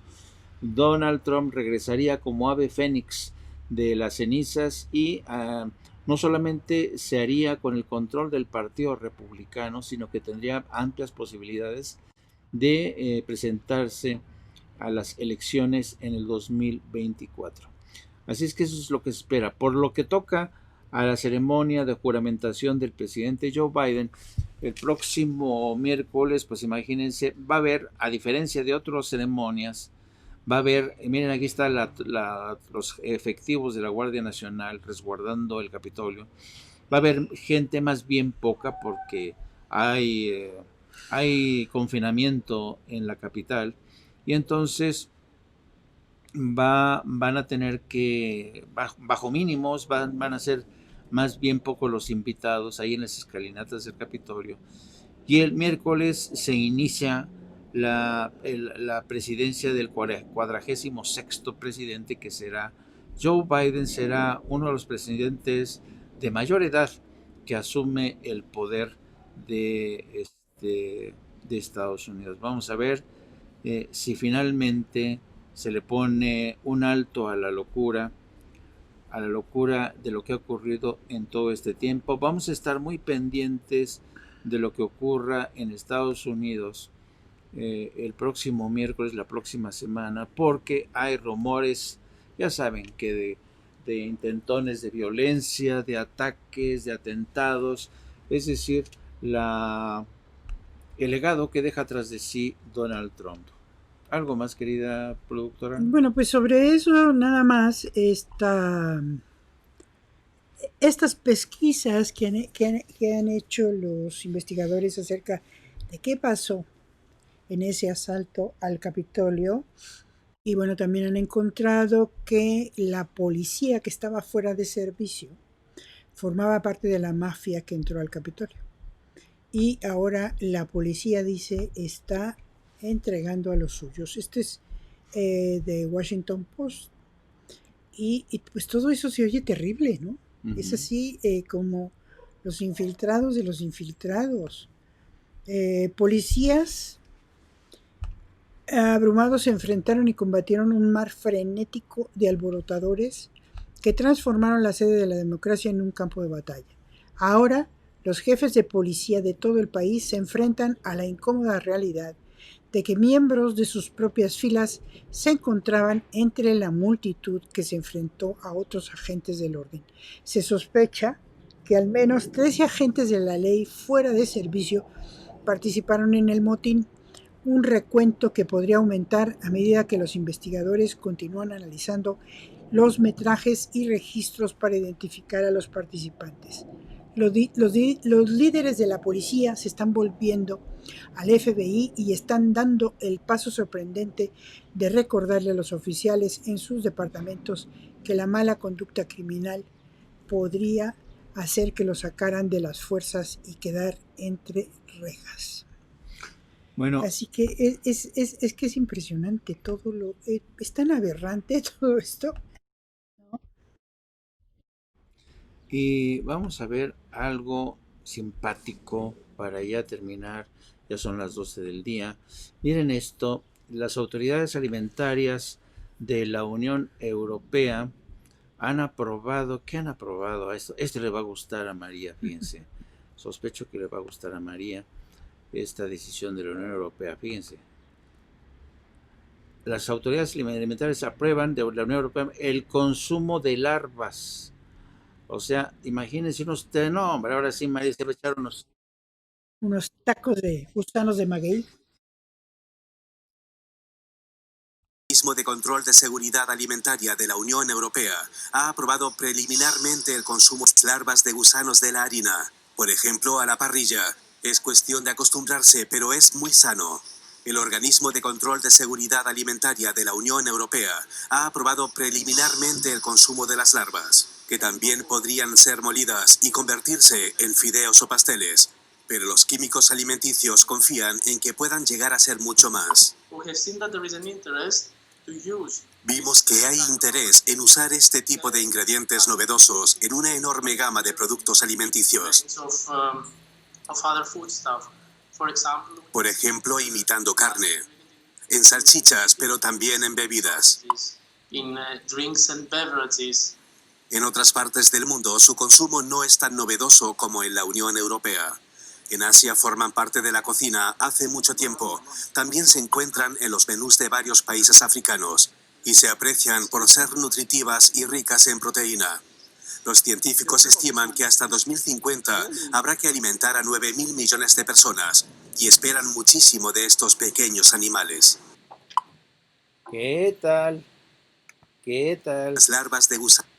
Donald Trump regresaría como ave fénix de las cenizas y no solamente se haría con el control del Partido Republicano, sino que tendría amplias posibilidades de presentarse a las elecciones en el 2024. Así es que eso es lo que se espera. Por lo que toca a la ceremonia de juramentación del presidente Joe Biden, el próximo miércoles, pues imagínense, va a haber, a diferencia de otras ceremonias, va a haber, miren, aquí están los efectivos de la Guardia Nacional resguardando el Capitolio. Va a haber gente más bien poca porque hay confinamiento en la capital, y entonces van a tener que, bajo mínimos, van a ser más bien pocos los invitados ahí en las escalinatas del Capitolio. Y el miércoles se inicia la presidencia del 46º presidente, que será Joe Biden. Será uno de los presidentes de mayor edad que asume el poder de, de Estados Unidos. Vamos a ver si finalmente se le pone un alto a la locura de lo que ha ocurrido en todo este tiempo. Vamos a estar muy pendientes de lo que ocurra en Estados Unidos el próximo miércoles, la próxima semana, porque hay rumores, ya saben, que de intentones de violencia, de ataques, de atentados, es decir, el legado que deja tras de sí Donald Trump. ¿Algo más, querida productora? Bueno, pues sobre eso nada más estas pesquisas que han hecho los investigadores acerca de qué pasó en ese asalto al Capitolio. Y bueno, también han encontrado que la policía que estaba fuera de servicio formaba parte de la mafia que entró al Capitolio. Y ahora la policía dice está entregando a los suyos. Este es de Washington Post. Y pues todo eso se oye terrible, ¿no? Uh-huh. Es así como los infiltrados de los infiltrados. Policías abrumados se enfrentaron y combatieron un mar frenético de alborotadores que transformaron la sede de la democracia en un campo de batalla. Ahora, los jefes de policía de todo el país se enfrentan a la incómoda realidad de que miembros de sus propias filas se encontraban entre la multitud que se enfrentó a otros agentes del orden. Se sospecha que al menos 13 agentes de la ley fuera de servicio participaron en el motín, un recuento que podría aumentar a medida que los investigadores continúan analizando los metrajes y registros para identificar a los participantes. Los líderes de la policía se están volviendo al FBI y están dando el paso sorprendente de recordarle a los oficiales en sus departamentos que la mala conducta criminal podría hacer que lo sacaran de las fuerzas y quedar entre rejas. Bueno, Así que es que es impresionante todo lo... es tan aberrante todo esto. y vamos a ver algo simpático para ya terminar. Ya son las 12 del día. Miren esto, las autoridades alimentarias de la Unión Europea han aprobado, ¿qué han aprobado? Esto le va a gustar a María, fíjense. Sospecho que le va a gustar a María esta decisión de la Unión Europea, fíjense. Las autoridades alimentarias aprueban de la Unión Europea el consumo de larvas. O sea, imagínense usted, no, hombre, ahora sí María se va a echar unos tacos de gusanos de maguey. El Organismo de Control de Seguridad Alimentaria de la Unión Europea ha aprobado preliminarmente el consumo de larvas de gusanos de la harina, por ejemplo, a la parrilla. Es cuestión de acostumbrarse, pero es muy sano. El Organismo de Control de Seguridad Alimentaria de la Unión Europea ha aprobado preliminarmente el consumo de las larvas, que también podrían ser molidas y convertirse en fideos o pasteles. Pero los químicos alimenticios confían en que puedan llegar a ser mucho más. Vimos que hay interés en usar este tipo de ingredientes novedosos en una enorme gama de productos alimenticios. Por ejemplo, imitando carne, en salchichas, pero también en bebidas. En otras partes del mundo, su consumo no es tan novedoso como en la Unión Europea. En Asia forman parte de la cocina hace mucho tiempo. También se encuentran en los menús de varios países africanos y se aprecian por ser nutritivas y ricas en proteína. Los científicos estiman que hasta 2050 habrá que alimentar a 9.000 millones de personas y esperan muchísimo de estos pequeños animales. ¿Qué tal? ¿Qué tal? Las larvas de gusano.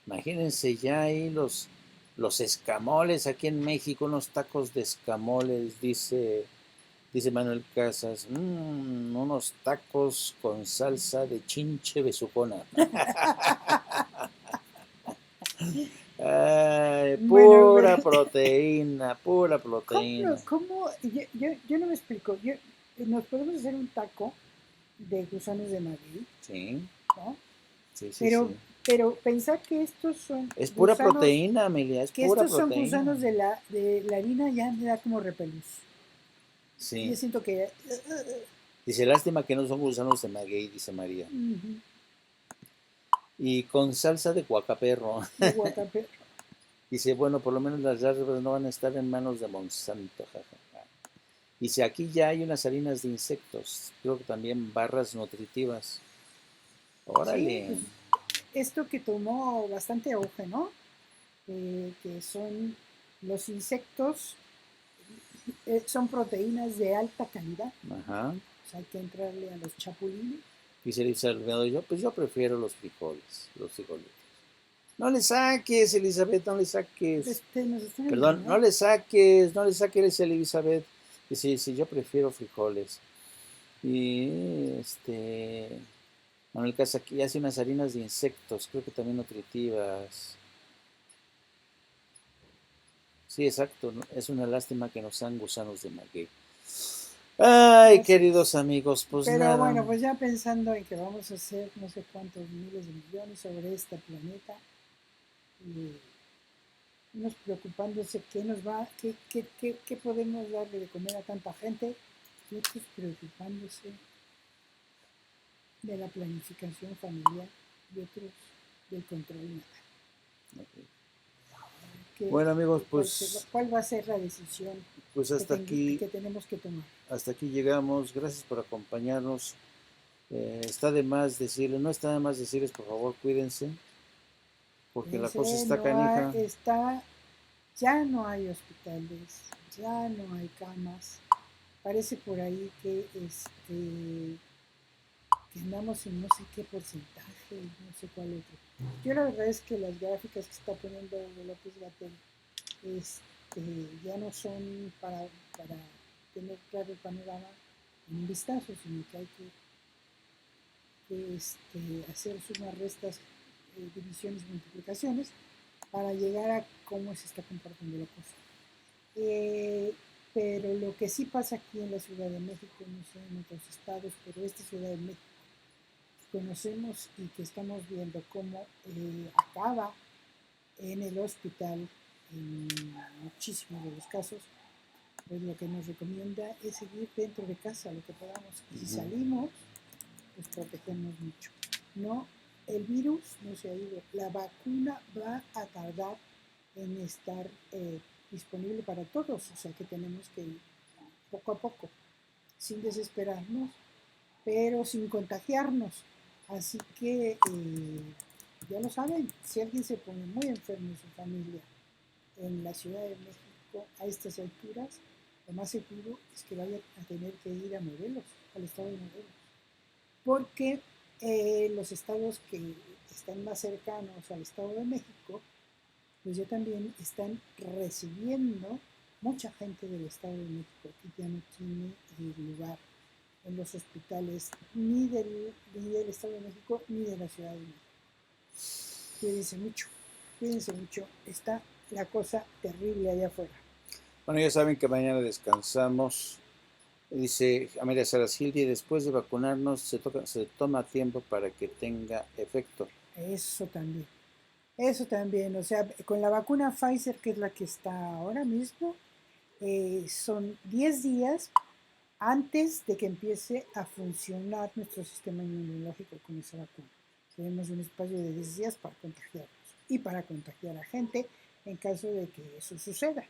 Imagínense ya ahí los escamoles aquí en México, unos tacos de escamoles, dice Manuel Casas, unos tacos con salsa de chinche besucona. Ay, pura proteína, pura proteína. ¿Cómo? Yo no me explico. ¿Nos podemos hacer un taco de gusanos de maguey? Sí. ¿No? Sí, pero pensar que estos son es pura gusanos, proteína, Amelia, es que pura estos proteína. Son gusanos de la harina ya me da como repelús. Sí. Yo siento que... Dice, lástima que no son gusanos de maguey, dice María. Y con salsa de guacaperro. De guacaperro. Dice, bueno, por lo menos las larvas no van a estar en manos de Monsanto. Dice, aquí ya hay unas harinas de insectos, creo que también barras nutritivas. Órale. Sí, pues, esto que tomó bastante auge, ¿no? Que son los insectos, son proteínas de alta calidad. Ajá. Pues hay que entrarle a los chapulines. Dice Elizabeth, yo prefiero los frijoles, los frijolitos. No le saques, Elizabeth, no le saques. Perdón, no le saques, Elizabeth. Dice, yo prefiero frijoles. Y Manuel Casa aquí hace unas harinas de insectos, creo que también nutritivas. Sí, exacto, ¿no? Es una lástima que no sean gusanos de maguey. Ay, queridos amigos, pues pero nada. Bueno, pues ya pensando en que vamos a hacer no sé cuántos miles de millones sobre este planeta, unos preocupándose qué podemos darle de comer a tanta gente, y otros preocupándose de la planificación familiar y otros del control natal. Bueno, amigos, pues, ¿Cuál va a ser la decisión pues hasta aquí, que tenemos que tomar? hasta aquí llegamos. Gracias por acompañarnos. Está de más decirles, no está de más decirles, por favor, cuídense, porque la cosa está canija. Ya no hay hospitales, ya no hay camas. Parece por ahí que andamos en no sé qué porcentaje, no sé cuál otro. Yo la verdad es que las gráficas que está poniendo López Gatell ya no son para tener claro el panorama en un vistazo, sino que hay que hacer sumas, restas, divisiones, multiplicaciones para llegar a cómo se está comportando la cosa. Pero lo que sí pasa aquí en la Ciudad de México, no sé en otros estados, pero esta Ciudad de México que conocemos y que estamos viendo cómo acaba en el hospital en muchísimos de los casos, pues lo que nos recomienda es seguir dentro de casa lo que podamos. Y si salimos, pues protegemos mucho. No, el virus no se ha ido. La vacuna va a tardar en estar disponible para todos, o sea que tenemos que ir poco a poco, sin desesperarnos, pero sin contagiarnos. Así que ya lo saben, si alguien se pone muy enfermo en su familia en la Ciudad de México a estas alturas, lo más seguro es que vaya a tener que ir a Morelos, al estado de Morelos, porque los estados que están más cercanos al Estado de México, pues ya también están recibiendo mucha gente del Estado de México que ya no tiene lugar en los hospitales ni del Estado de México ni de la Ciudad de México. Cuídense mucho, está la cosa terrible allá afuera. Bueno, ya saben que mañana descansamos. Dice Amelia Saracildi, después de vacunarnos se toma tiempo para que tenga efecto. Eso también, o sea, con la vacuna Pfizer, que es la que está ahora mismo, son 10 días antes de que empiece a funcionar nuestro sistema inmunológico con esa vacuna. Tenemos un espacio de 10 días para contagiarnos y para contagiar a gente en caso de que eso suceda.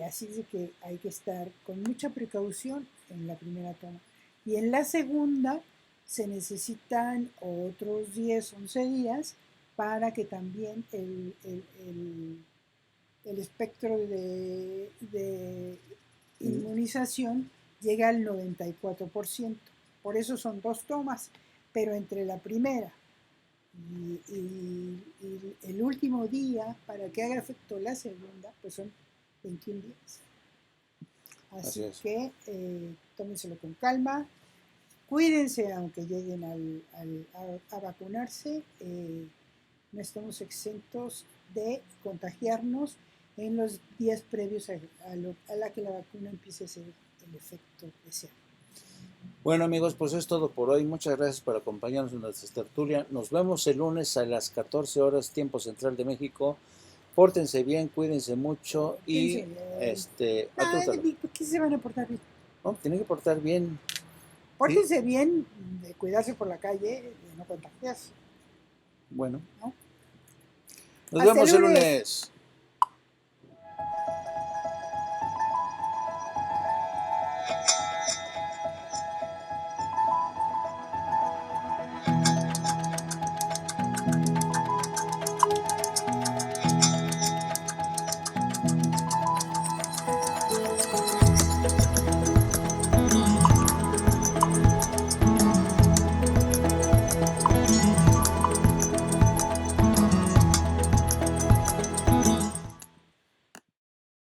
Así de que hay que estar con mucha precaución en la primera toma. Y en la segunda se necesitan otros 10, 11 días para que también el espectro de inmunización llegue al 94%. Por eso son 2 tomas, pero entre la primera y el último día, para que haga efecto la segunda, pues son 21 días. Así que tómenselo con calma, cuídense aunque lleguen a vacunarse, no estamos exentos de contagiarnos en los días previos a la que la vacuna empiece a hacer el efecto deseado. Bueno, amigos, pues es todo por hoy. Muchas gracias por acompañarnos en nuestra tertulia. Nos vemos el lunes a las 14 horas, tiempo central de México. Pórtense bien, cuídense mucho y ¿Por qué se van a portar bien? No, tienen que portar bien. Pórtense bien de cuidarse por la calle, de no contagiarse. Bueno. ¿No? Nos vemos el lunes.